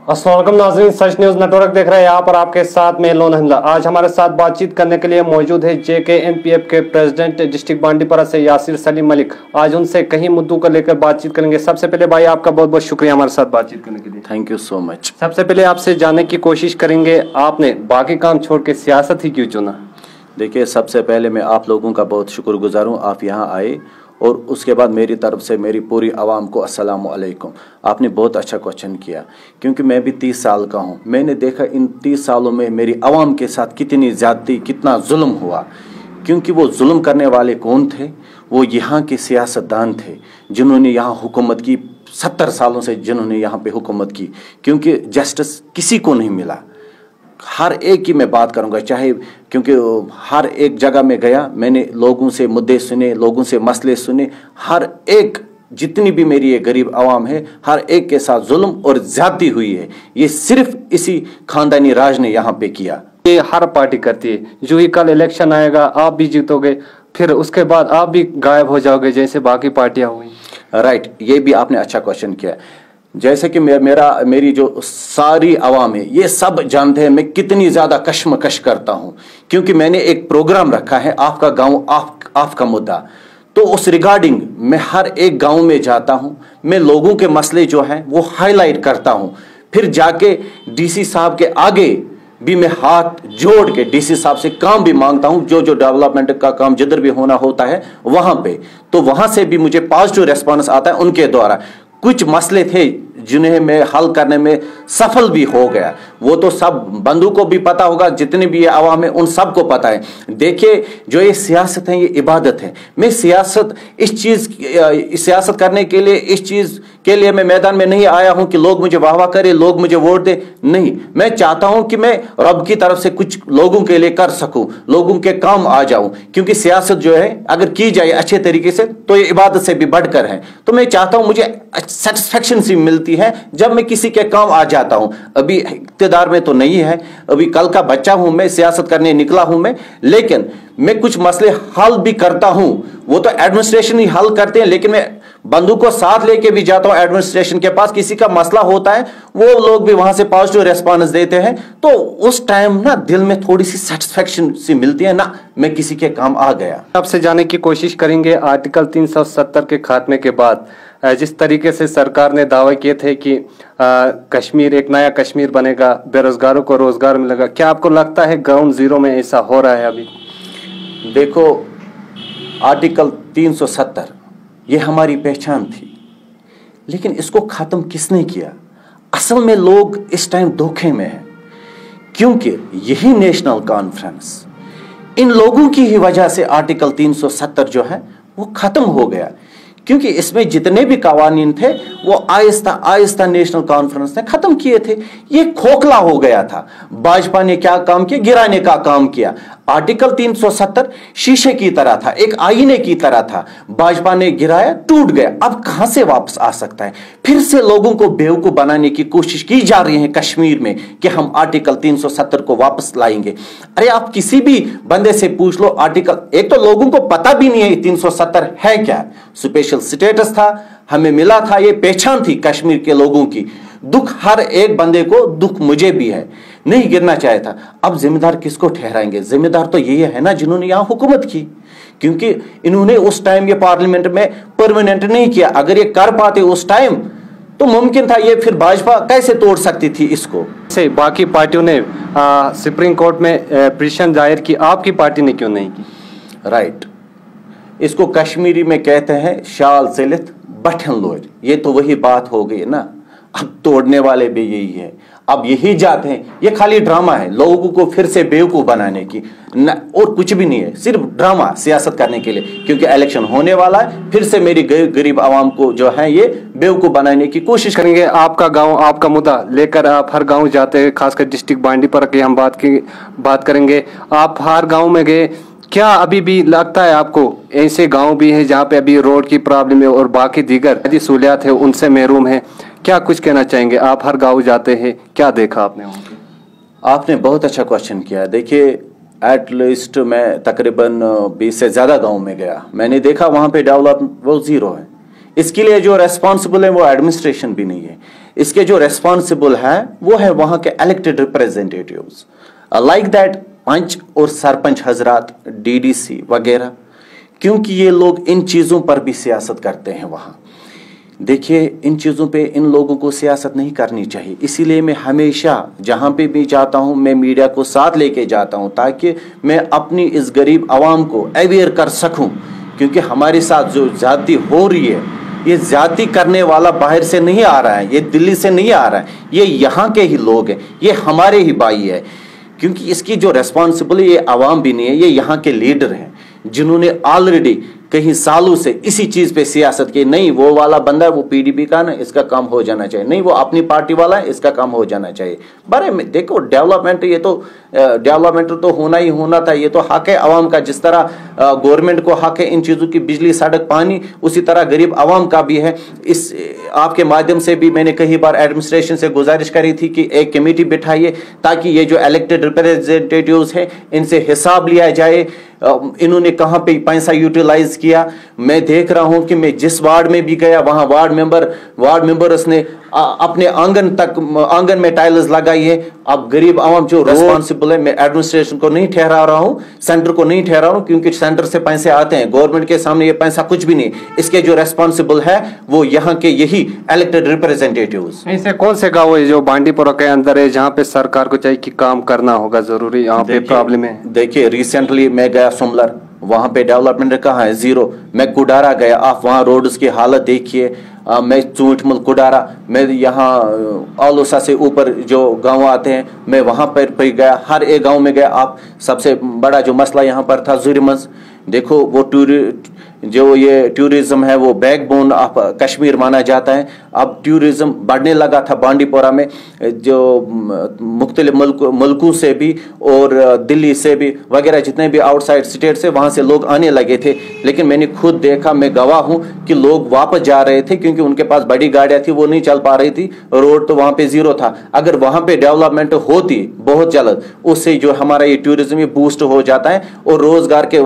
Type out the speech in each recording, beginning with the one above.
अस्सलाम वालेकुम नाज़रीन, सच न्यूज़ नेटवर्क देख रहे हैं। यहाँ पर आपके साथ में लोन हमला। आज हमारे साथ बातचीत करने के लिए मौजूद है JKNPF के प्रेसिडेंट डिस्ट्रिक्ट बांडीपुरा से यासिर सलीम मलिक। आज उनसे कई मुद्दों को लेकर बातचीत करेंगे। सबसे पहले भाई आपका बहुत बहुत शुक्रिया हमारे साथ बातचीत करने के लिए। Thank you so much. सबसे पहले आपसे जानने की कोशिश करेंगे, आपने बाकी काम छोड़ के सियासत ही क्यों चुना? देखिए, सबसे पहले मैं आप लोगों का बहुत शुक्रगुजार हूँ, आप यहाँ आए, और उसके बाद मेरी तरफ से मेरी पूरी आवाम को अस्सलाम वालेकुम। आपने बहुत अच्छा क्वेश्चन किया, क्योंकि मैं भी 30 साल का हूँ। मैंने देखा इन 30 सालों में मेरी आवाम के साथ कितनी ज़्यादती, कितना जुल्म हुआ। क्योंकि वो जुल्म करने वाले कौन थे? वो यहाँ के सियासतदान थे, जिन्होंने यहाँ हुकूमत की 70 सालों से, जिन्होंने यहाँ पे हुकूमत की। क्योंकि जस्टिस किसी को नहीं मिला। हर एक की मैं बात करूंगा, चाहे, क्योंकि हर एक जगह में गया, मैंने लोगों से मुद्दे सुने, लोगों से मसले सुने। हर एक, जितनी भी मेरी ये गरीब आवाम है, हर एक के साथ जुल्म और ज्यादती हुई है। ये सिर्फ इसी खानदानी राज ने यहाँ पे किया। ये हर पार्टी करती है। जो ही कल इलेक्शन आएगा आप भी जीतोगे, फिर उसके बाद आप भी गायब हो जाओगे जैसे बाकी पार्टियां हुई। राइट, ये भी आपने अच्छा क्वेश्चन किया। जैसे कि मेरी जो सारी आवाम है, ये सब जानते हैं मैं कितनी ज़्यादा कश्मकश करता हूँ। क्योंकि मैंने एक प्रोग्राम रखा है, आपका गांव आपका मुद्दा। तो उस रिगार्डिंग मैं हर एक गांव में जाता हूँ, मैं लोगों के मसले जो हैं वो हाईलाइट करता हूँ। फिर जाके DC साहब के आगे भी मैं हाथ जोड़ के DC साहब से काम भी मांगता हूं, जो डेवलपमेंट का काम जिधर भी होना होता है वहां पे। तो वहां से भी मुझे पॉजिटिव रेस्पॉन्स आता है उनके द्वारा। कुछ मसले थे जिन्हें मैं हल करने में सफल भी हो गया। वो तो सब बंधु को भी पता होगा, जितने भी ये आवाम है उन सबको पता है। देखिए, जो ये सियासत है, ये इबादत है। मैं सियासत करने के लिए, इस चीज के लिए मैं मैदान में नहीं आया हूं कि लोग मुझे वाह वाह करें, लोग मुझे वोट दे। नहीं, मैं चाहता हूं कि मैं रब की तरफ से कुछ लोगों के लिए कर सकूं, लोगों के काम आ जाऊं। क्योंकि सियासत जो है अगर की जाए अच्छे तरीके से तो ये इबादत से भी बढ़कर है। तो मैं चाहता हूं, मुझे सेटिस्फेक्शन सी मिलती है जब मैं किसी के काम आ जाता हूं। अभी इख्तियार में तो नहीं है, अभी कल का बच्चा हूं मैं, सियासत करने निकला हूं मैं, लेकिन मैं कुछ मसले हल भी करता हूं। वो तो एडमिनिस्ट्रेशन ही हल करते हैं, लेकिन मैं बंधु को साथ लेके भी जाता हूं एडमिनिस्ट्रेशन के पास। किसी का मसला होता है, वो लोग भी वहां से पॉजिटिव रेस्पॉन्स देते हैं। तो उस टाइम ना दिल में थोड़ी सी सेटिस्फेक्शन सी मिलती है ना, मैं किसी के काम आ गया। आपसे जानने की कोशिश करेंगे, आर्टिकल 370 के खात्मे के बाद जिस तरीके से सरकार ने दावे किए थे कि कश्मीर एक नया कश्मीर बनेगा, बेरोजगारों को रोजगार मिलेगा, क्या आपको लगता है ग्राउंड जीरो में ऐसा हो रहा है अभी? देखो, आर्टिकल 370 ये हमारी पहचान थी, लेकिन इसको खत्म किसने किया? असल में लोग इस टाइम धोखे में हैं, क्योंकि यही नेशनल कॉन्फ्रेंस, इन लोगों की ही वजह से आर्टिकल 370 जो है वो खत्म हो गया। क्योंकि इसमें जितने भी कवानीन थे वो आहिस्ता आहिस्ता नेशनल कॉन्फ्रेंस ने खत्म किए थे। ये खोखला हो गया था। भाजपा ने क्या काम किया? गिराने का काम किया। आर्टिकल 370 शीशे की तरह था, एक आईने की तरह था। भाजपा ने गिराया, टूट गया। अब कहां से वापस आ सकता है? फिर से लोगों को बेवकूफ बनाने की कोशिश की जा रही है कश्मीर में कि हम आर्टिकल 370 को वापस लाएंगे। अरे आप किसी भी बंदे से पूछ लो, आर्टिकल, एक तो लोगों को पता भी नहीं है 370 है क्या। स्पेशल स्टेटस था, हमें मिला था, ये पहचान थी कश्मीर के लोगों की। दुख हर एक बंदे को, दुख मुझे भी है, नहीं गिरना चाहे था। अब जिम्मेदार किसको ठहराएंगे? जिम्मेदार तो यही है ना जिन्होंने यहां हुकूमत की, क्योंकि इन्होंने उस टाइम ये पार्लियामेंट में परमानेंट नहीं किया। अगर ये कर पाते उस टाइम तो मुमकिन था, ये फिर भाजपा कैसे तोड़ सकती थी इसको। से बाकी पार्टियों ने सुप्रीम कोर्ट में पिटीशन दायर की, आपकी पार्टी ने क्यों नहीं की? राइट, इसको कश्मीरी में कहते हैं शाल सिलित बठन लोर। ये तो वही बात हो गई ना। अब तोड़ने वाले भी यही है, अब यही जाते हैं। ये खाली ड्रामा है लोगों को फिर से बेवकूफ बनाने की, और कुछ भी नहीं है, सिर्फ ड्रामा सियासत करने के लिए। क्योंकि इलेक्शन होने वाला है, फिर से मेरी गरीब आवाम को जो है ये बेवकूफ बनाने की कोशिश करेंगे। आपका गांव, आपका मुद्दा लेकर आप हर गांव जाते हैं, खासकर डिस्ट्रिक्ट बांडीपुरा की हम बात करेंगे। आप हर गाँव में गए, क्या अभी भी लगता है आपको ऐसे गांव भी है जहां पे अभी रोड की प्रॉब्लम है और बाकी दीगर सहूलियात है उनसे महरूम है? क्या कुछ कहना चाहेंगे? आप हर गांव जाते हैं, क्या देखा आपने वहाँ पे? आपने बहुत अच्छा क्वेश्चन किया। देखिए, एट लीस्ट मैं तकरीबन 20 से ज़्यादा गांव में गया, मैंने देखा वहाँ पे डेवलपमेंट वो जीरो है। इसके लिए जो रेस्पॉन्सिबल है वो एडमिनिस्ट्रेशन भी नहीं है। इसके जो रेस्पॉन्सिबल है वो है वहां के elected representatives, like that panch और सरपंच हजरात, डीडीसी वगैरह, क्योंकि ये लोग इन चीज़ों पर भी सियासत करते हैं वहाँ। देखिए, इन चीज़ों पे इन लोगों को सियासत नहीं करनी चाहिए। इसीलिए मैं हमेशा जहाँ पे भी जाता हूँ मैं मीडिया को साथ लेके जाता हूँ, ताकि मैं अपनी इस गरीब आवाम को अवेयर कर सकूँ, क्योंकि हमारे साथ जो ज्यादती हो रही है, ये ज्यादती करने वाला बाहर से नहीं आ रहा है, ये दिल्ली से नहीं आ रहा है, ये यहाँ के ही लोग हैं, ये हमारे ही भाई है। क्योंकि इसकी जो रेस्पॉन्सिबल ये आवाम भी नहीं है, ये यहाँ के लीडर हैं जिन्होंने ऑलरेडी कहीं सालों से इसी चीज पे सियासत की। नहीं वो वाला बंदा है, वो पीडीपी का ना, इसका काम हो जाना चाहिए। नहीं वो अपनी पार्टी वाला है, इसका काम हो जाना चाहिए। बड़े देखो डेवलपमेंट, ये तो डेवलपमेंट तो होना ही होना था, ये तो हक है आवाम का। जिस तरह गवर्नमेंट को हक है इन चीजों की, बिजली, सड़क, पानी, उसी तरह गरीब आवाम का भी है। इस आपके माध्यम से भी मैंने कई बार एडमिनिस्ट्रेशन से गुजारिश करी थी कि एक कमेटी बिठाइए, ताकि ये जो इलेक्टेड रिप्रेजेंटेटिव्स हैं इनसे हिसाब लिया जाए, इन्होंने कहां पे पैसा यूटिलाइज किया। मैं देख रहा हूं कि मैं जिस वार्ड में भी गया वहां वार्ड मेंबर्स ने अपने आंगन में टाइल्स लगाई है। अब गरीब आवाम जो रिस्पॉन्सिबल है, मैं एडमिनिस्ट्रेशन को नहीं ठहरा रहा हूं, सेंटर को नहीं ठहरा रहा हूं, क्योंकि सेंटर से पैसे आते हैं, गवर्नमेंट के सामने ये पैसा कुछ भी नहीं। इसके जो रेस्पॉन्सिबल है वो यहाँ के यही इलेक्टेड रिप्रेजेंटेटिव्स। ऐसे कौन से गाँव है जो बांडीपुरा के अंदर है जहाँ पे सरकार को चाहिए कि काम करना होगा जरूरी, यहाँ पे प्रॉब्लम है? देखिए, रिसेंटली मैं गया सुमलर, वहां पे डेवलपमेंट कहाँ है, जीरो। मैं कुडारा गया, आप वहां रोड्स की हालत देखिए। मैं चूंटमल कुडारा, मैं यहाँ आलोसा से ऊपर जो गांव आते हैं मैं वहां पर गया, हर एक गांव में गया। आप सबसे बड़ा जो मसला यहाँ पर था जुरिमस। देखो वो जो ये टूरिज्म है वो बैकबोन ऑफ कश्मीर माना जाता है। अब टूरिज्म बढ़ने लगा था बांडीपोरा में, जो मुख्तलिफ मुल्कों से भी और दिल्ली से भी वगैरह जितने भी आउटसाइड स्टेट से वहाँ से लोग आने लगे थे। लेकिन मैंने खुद देखा, मैं गवाह हूँ कि लोग वापस जा रहे थे, क्योंकि उनके पास बड़ी गाड़ियाँ थी, वो नहीं चल पा रही थी, रोड तो वहाँ पे जीरो था। अगर वहाँ पे डेवलपमेंट होती बहुत जल्द, उससे जो हमारा ये टूरिज्म ये बूस्ट हो जाता है और रोजगार के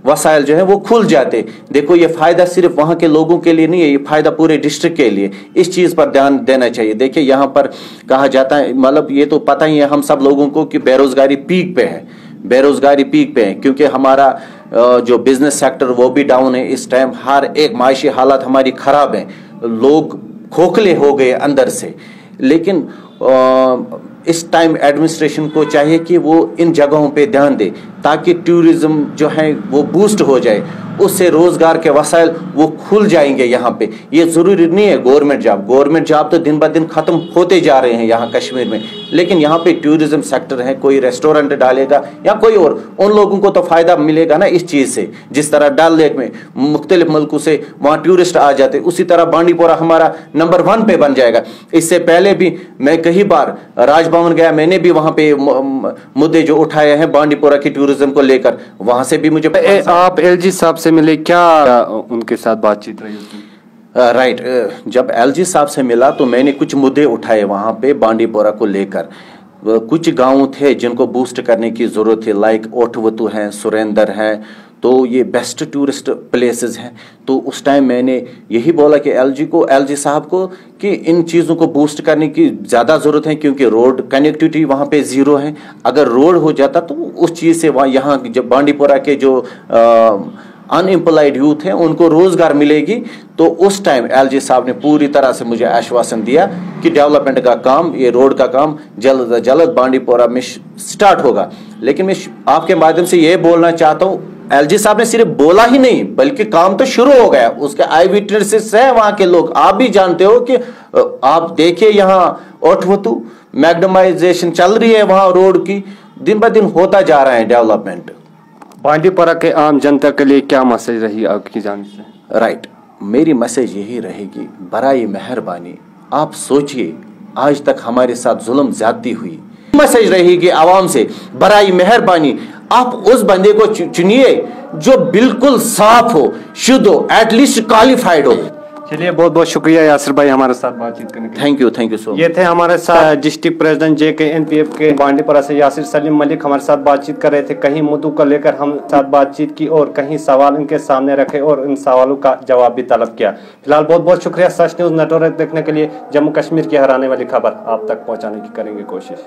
वसाइल जो है वो खुल जाते। देखो, ये फायदा सिर्फ वहां के लोगों के लिए नहीं है, ये फायदा पूरे डिस्ट्रिक्ट के लिए। इस चीज पर ध्यान देना चाहिए। देखिए, यहाँ पर कहा जाता है, मतलब ये तो पता ही है हम सब लोगों को कि बेरोजगारी पीक पे है, बेरोजगारी पीक पे है, क्योंकि हमारा जो बिजनेस सेक्टर वो भी डाउन है इस टाइम। हर एक माशी हालत हमारी खराब है, लोग खोखले हो गए अंदर से। लेकिन इस टाइम एडमिनिस्ट्रेशन को चाहिए कि वो इन जगहों पे ध्यान दे, ताकि टूरिज्म जो है वो बूस्ट हो जाए, उससे रोजगार के वसाइल वो खुल जाएंगे यहाँ पे। ये जरूरी नहीं है गवर्नमेंट जॉब तो दिन ब दिन खत्म होते जा रहे हैं यहाँ कश्मीर में, लेकिन यहाँ पे टूरिज्म सेक्टर है, कोई रेस्टोरेंट डालेगा या कोई और, उन लोगों को तो फायदा मिलेगा ना इस चीज से। जिस तरह डल लेक में मुख्तलिफ मुल्कों से वहाँ टूरिस्ट आ जाते, उसी तरह बांडीपोरा हमारा नंबर 1 पे बन जाएगा। इससे पहले भी मैं कई बार राजभवन गया, मैंने भी वहाँ पे मुद्दे जो उठाए हैं बांडीपोरा की टूरिज्म को लेकर, वहां से भी मुझे आप एलजी साहब से मिले, क्या उनके साथ बातचीत रही? राइट, जब एलजी साहब से मिला तो मैंने कुछ मुद्दे उठाए वहां पे बांडीपोरा को लेकर। कुछ गांव थे जिनको बूस्ट करने की जरूरत है, लाइक ओठवतु है, सुरेंद्र है, तो ये बेस्ट टूरिस्ट प्लेसेस हैं। तो उस टाइम मैंने यही बोला कि एलजी साहब को कि इन चीज़ों को बूस्ट करने की ज़्यादा ज़रूरत है, क्योंकि रोड कनेक्टिविटी वहाँ पे ज़ीरो है। अगर रोड हो जाता तो उस चीज़ से वहाँ यहाँ जब बांडीपोरा के जो अनएम्प्लॉयड यूथ हैं उनको रोज़गार मिलेगी। तो उस टाइम एलजी साहब ने पूरी तरह से मुझे आश्वासन दिया कि डेवलपमेंट का काम, ये रोड का काम जल्द से जल्द बांडीपोरा में स्टार्ट होगा। लेकिन मैं आपके माध्यम से ये बोलना चाहता हूँ, एलजी साहब ने सिर्फ बोला ही नहीं बल्कि काम तो शुरू हो गया। उसके आई विटनेसेस हैं वहां के लोग, आप भी जानते हो कि आप देखिए यहाँ ओठवतु मैग्नेमाइजेशन चल रही है वहां रोड की, दिन ब दिन होता जा रहा है डेवलपमेंट। बांडीपोरा के आम जनता के लिए क्या मैसेज रही आपकी जान से? राइट, मेरी मैसेज यही रहेगी, बराए मेहरबानी आप सोचिए, आज तक हमारे साथ जुल्म ज्यादती हुई। मैसेज रहेगी आवाम से, बराए मेहरबानी आप उस बंदे को चुनिए जो बिल्कुल साफ हो, शुद्ध हो, एटलीस्ट क्वालिफाइड हो। चलिए, बहुत बहुत शुक्रिया यासिर भाई हमारे साथ बातचीत करने के लिए। Thank you so much. ये थे हमारे साथ डिस्ट्रिक्ट प्रेसिडेंट JKNPF के बांडीपुरा से यासिर सलीम मलिक हमारे साथ बातचीत कर रहे थे। कहीं मुद्दों को लेकर हम साथ बातचीत की और कहीं सवाल इनके सामने रखे और इन सवालों का जवाब भी तलब किया। फिलहाल बहुत बहुत शुक्रिया। सच न्यूज़ नेटवर्क देखने के लिए जम्मू कश्मीर की हराने वाली खबर आप तक पहुँचाने की करेंगे कोशिश।